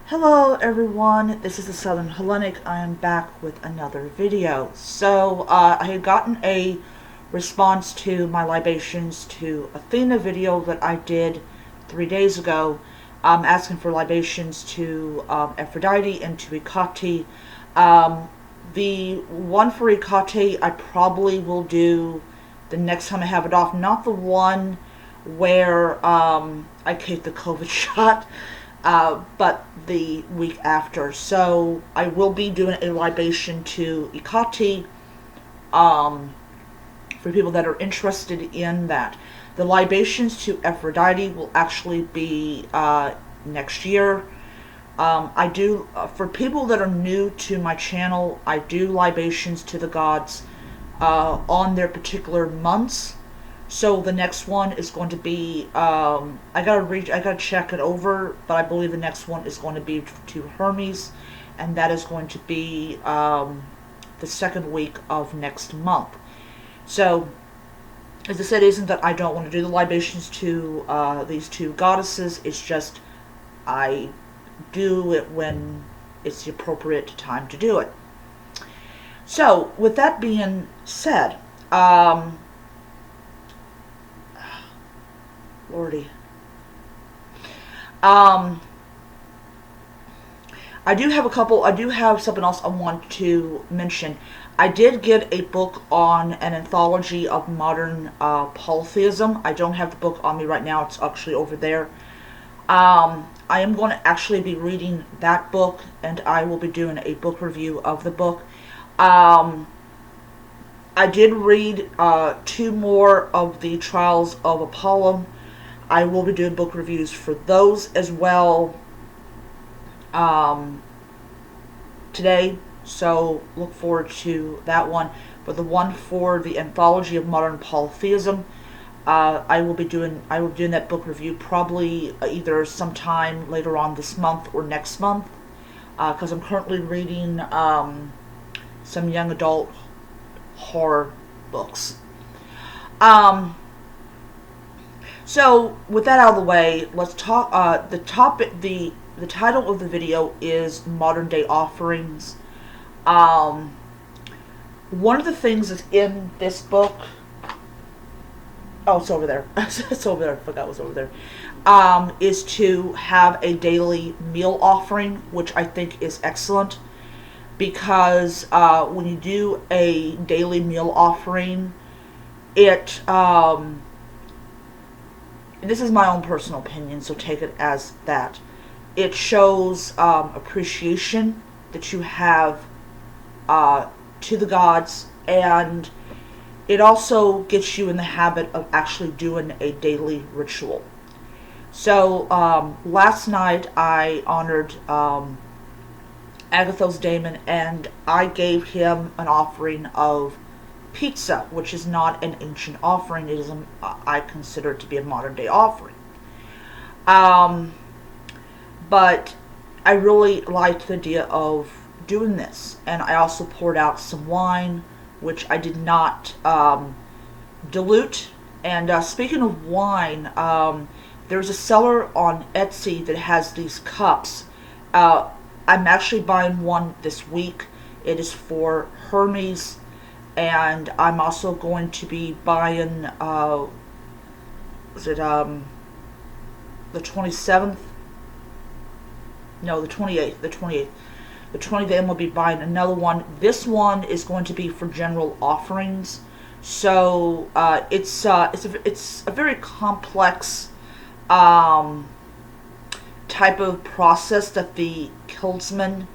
Hello everyone, this is the Southern Hellenic. I am back with another video. I had gotten a response to my libations to Athena video that I did 3 days ago, asking for libations to Aphrodite and to Hecate. The one for Hecate I probably will do the next time I have it off, not the one where I take the COVID shot. But the week after. So I will be doing a libation to Hecate for people that are interested in that. The libations to Aphrodite will actually be next year. I do, for people that are new to my channel, I do libations to the gods on their particular months. So the next one is going to be, I gotta check it over, but I believe the next one is going to be to Hermes, and that is going to be the second week of next month. So, as I said, it isn't that I don't want to do the libations to these two goddesses. It's just I do it when it's the appropriate time to do it. So, with that being said, Lordy. I do have something else I want to mention. I did get a book on an anthology of modern polytheism. I don't have the book on me right now. It's actually over there. I am going to actually be reading that book, and I will be doing a book review of the book. I did read 2 more of the Trials of Apollo. I will be doing book reviews for those as well today, so look forward to that one. But the one for the anthology of modern polytheism, I will be doing that book review probably either sometime later on this month or next month, because I'm currently reading some young adult horror books. So, with that out of the way, let's talk, the title of the video is Modern Day Offerings. One of the things that's in this book, oh, it's over there, it's over there, I forgot it was over there, is to have a daily meal offering, which I think is excellent, because when you do a daily meal offering, it, this is my own personal opinion, so take it as that. It shows appreciation that you have to the gods, and it also gets you in the habit of actually doing a daily ritual. So last night I honored Agathos Daemon, and I gave him an offering of pizza, which is not an ancient offering. It is, I consider it to be a modern day offering. But I really liked the idea of doing this, and I also poured out some wine, which I did not dilute. And speaking of wine, there's a seller on Etsy that has these cups. I'm actually buying one this week. It is for Hermes. And I'm also going to be buying, the 27th? No, the 28th. The 28th. The 28th, I'm going to be buying another one. This one is going to be for general offerings. So, it's a very complex, type of process that the kildsman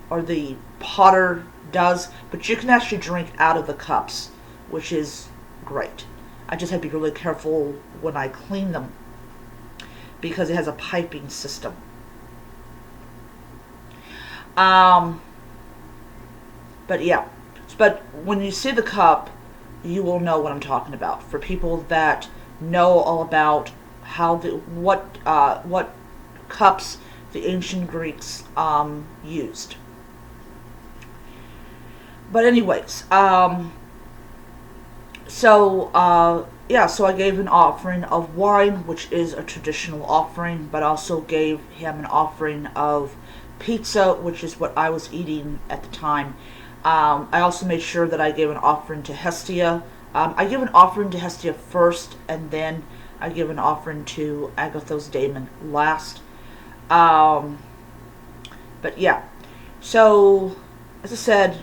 or the potter does, but you can actually drink out of the cups, which is great. I just have to be really careful when I clean them, because it has a piping system. But yeah, but when you see the cup, you will know what I'm talking about. For people that know all about how what cups the ancient Greeks used. But anyways, so I gave an offering of wine, which is a traditional offering, but also gave him an offering of pizza, which is what I was eating at the time. I also made sure that I gave an offering to Hestia. I give an offering to Hestia first, and then I give an offering to Agathos Daemon last. But yeah, so as I said,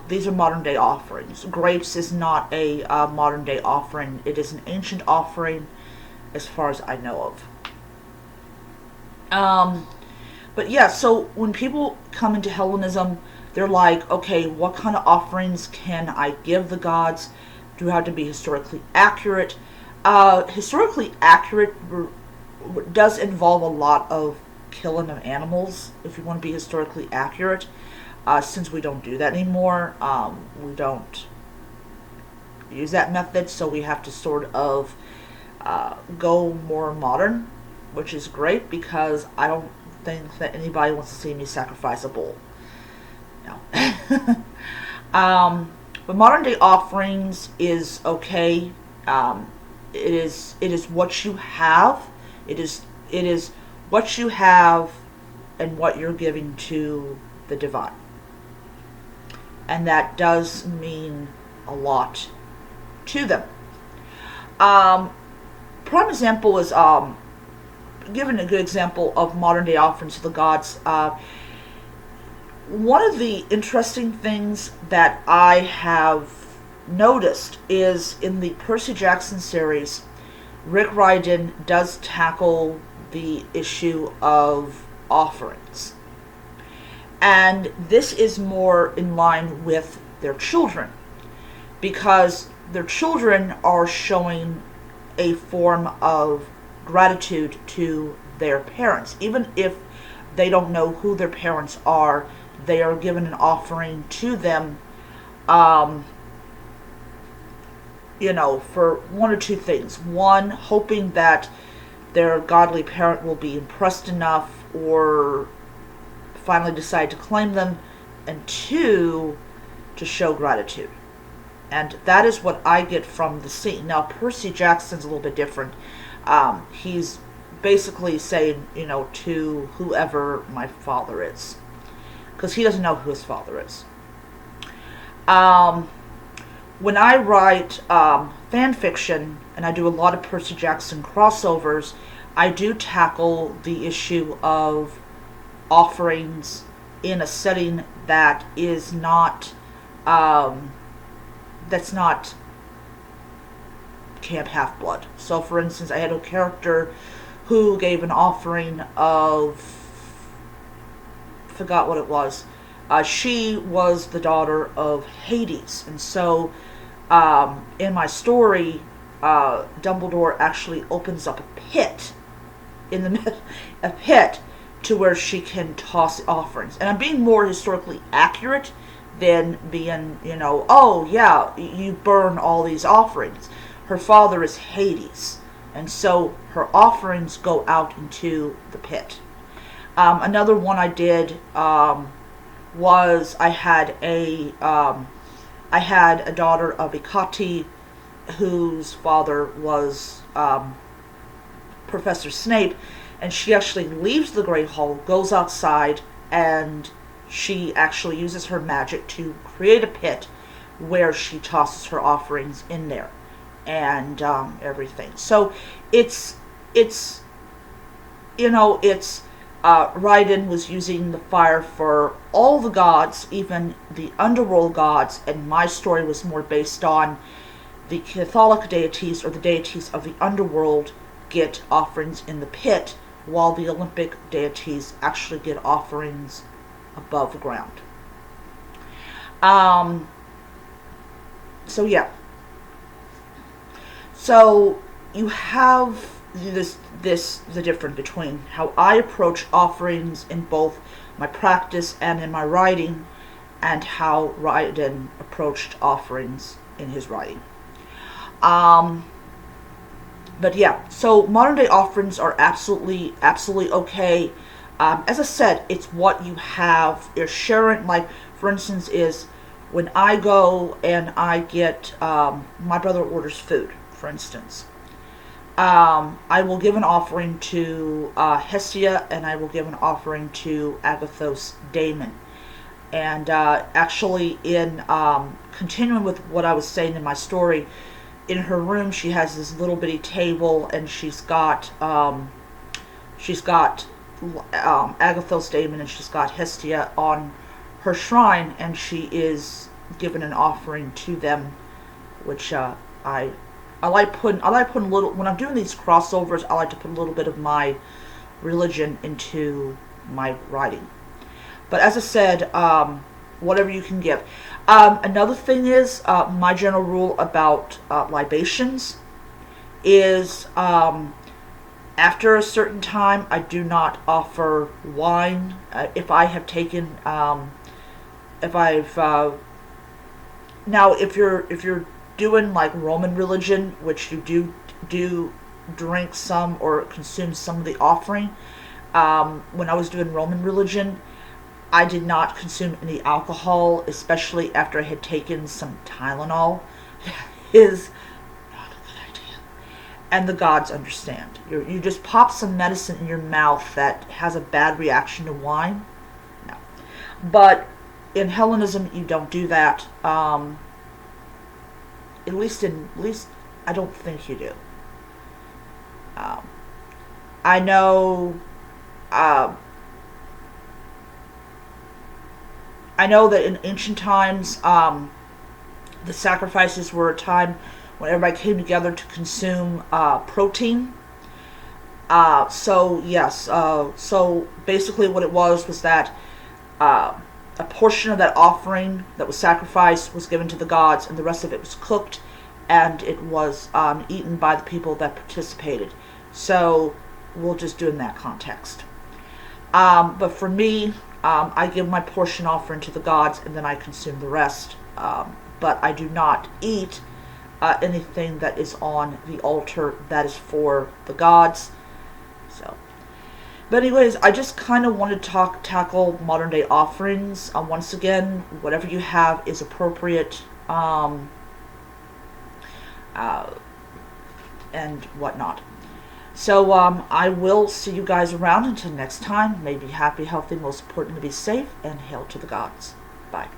these are modern day offerings. Grapes is not a modern day offering. It is an ancient offering as far as I know of. But yeah, so when people come into Hellenism, they're like, okay, what kind of offerings can I give the gods? Do I have to be historically accurate? Historically accurate does involve a lot of killing of animals, if you want to be historically accurate. Since we don't do that anymore, we don't use that method, so we have to sort of go more modern, which is great because I don't think that anybody wants to see me sacrifice a bull. No. But modern day offerings is okay. It is what you have. It is what you have and what you're giving to the divine. And that does mean a lot to them. Prime example is given a good example of modern day offerings to the gods. One of the interesting things that I have noticed is in the Percy Jackson series, Rick Riordan does tackle the issue of offerings. And this is more in line with their children, because their children are showing a form of gratitude to their parents. Even if they don't know who their parents are, they are given an offering to them, for one or two things. One, hoping that their godly parent will be impressed enough or finally decide to claim them, and two, to show gratitude. And that is what I get from the scene. Now, Percy Jackson's a little bit different. He's basically saying, to whoever my father is, because he doesn't know who his father is. When I write fan fiction, and I do a lot of Percy Jackson crossovers, I do tackle the issue of offerings in a setting that is not, that's not Camp Half-Blood. So, for instance, I had a character who gave an offering of, forgot what it was. She was the daughter of Hades, and so in my story, Dumbledore actually opens up a pit in the a pit to where she can toss offerings. And I'm being more historically accurate than being, oh yeah, you burn all these offerings. Her father is Hades, and so her offerings go out into the pit. Another one I did was I had a daughter of Ikati whose father was Professor Snape, and she actually leaves the Great Hall, goes outside, and she actually uses her magic to create a pit where she tosses her offerings in there and everything. So it's Raiden was using the fire for all the gods, even the underworld gods, and my story was more based on the Catholic deities, or the deities of the underworld, get offerings in the pit, while the Olympic deities actually get offerings above ground. So yeah. So you have the difference between how I approach offerings in both my practice and in my writing, and how Raiden approached offerings in his writing. But yeah, so modern day offerings are absolutely okay. As I said, it's what you have. You're sharing, like, for instance, is when I go and I get, my brother orders food, for instance. I will give an offering to Hestia, and I will give an offering to Agathos Daemon. And actually, in continuing with what I was saying in my story, in her room she has this little bitty table, and she's got Agathos Daemon, and she's got Hestia on her shrine, and she is given an offering to them, which I like putting a little, when I'm doing these crossovers, I like to put a little bit of my religion into my writing. But as I said, whatever you can give. Another thing is, my general rule about libations is, after a certain time, I do not offer wine. If I have taken, if I've now, if you're doing like Roman religion, which you do drink some or consume some of the offering. When I was doing Roman religion, I did not consume any alcohol, especially after I had taken some Tylenol. Is not a good idea. And the gods understand. You just pop some medicine in your mouth that has a bad reaction to wine. No. But in Hellenism, you don't do that. At least I don't think you do. I know that in ancient times, the sacrifices were a time when everybody came together to consume protein. So yes, so basically what it was that a portion of that offering that was sacrificed was given to the gods, and the rest of it was cooked, and it was eaten by the people that participated. So we'll just do it in that context. But for me, I give my portion offering to the gods, and then I consume the rest. But I do not eat anything that is on the altar that is for the gods. So. But anyways, I just kind of want to tackle modern day offerings. Once again, whatever you have is appropriate, and whatnot. So I will see you guys around until next time. May be happy, healthy, most importantly be safe, and hail to the gods. Bye.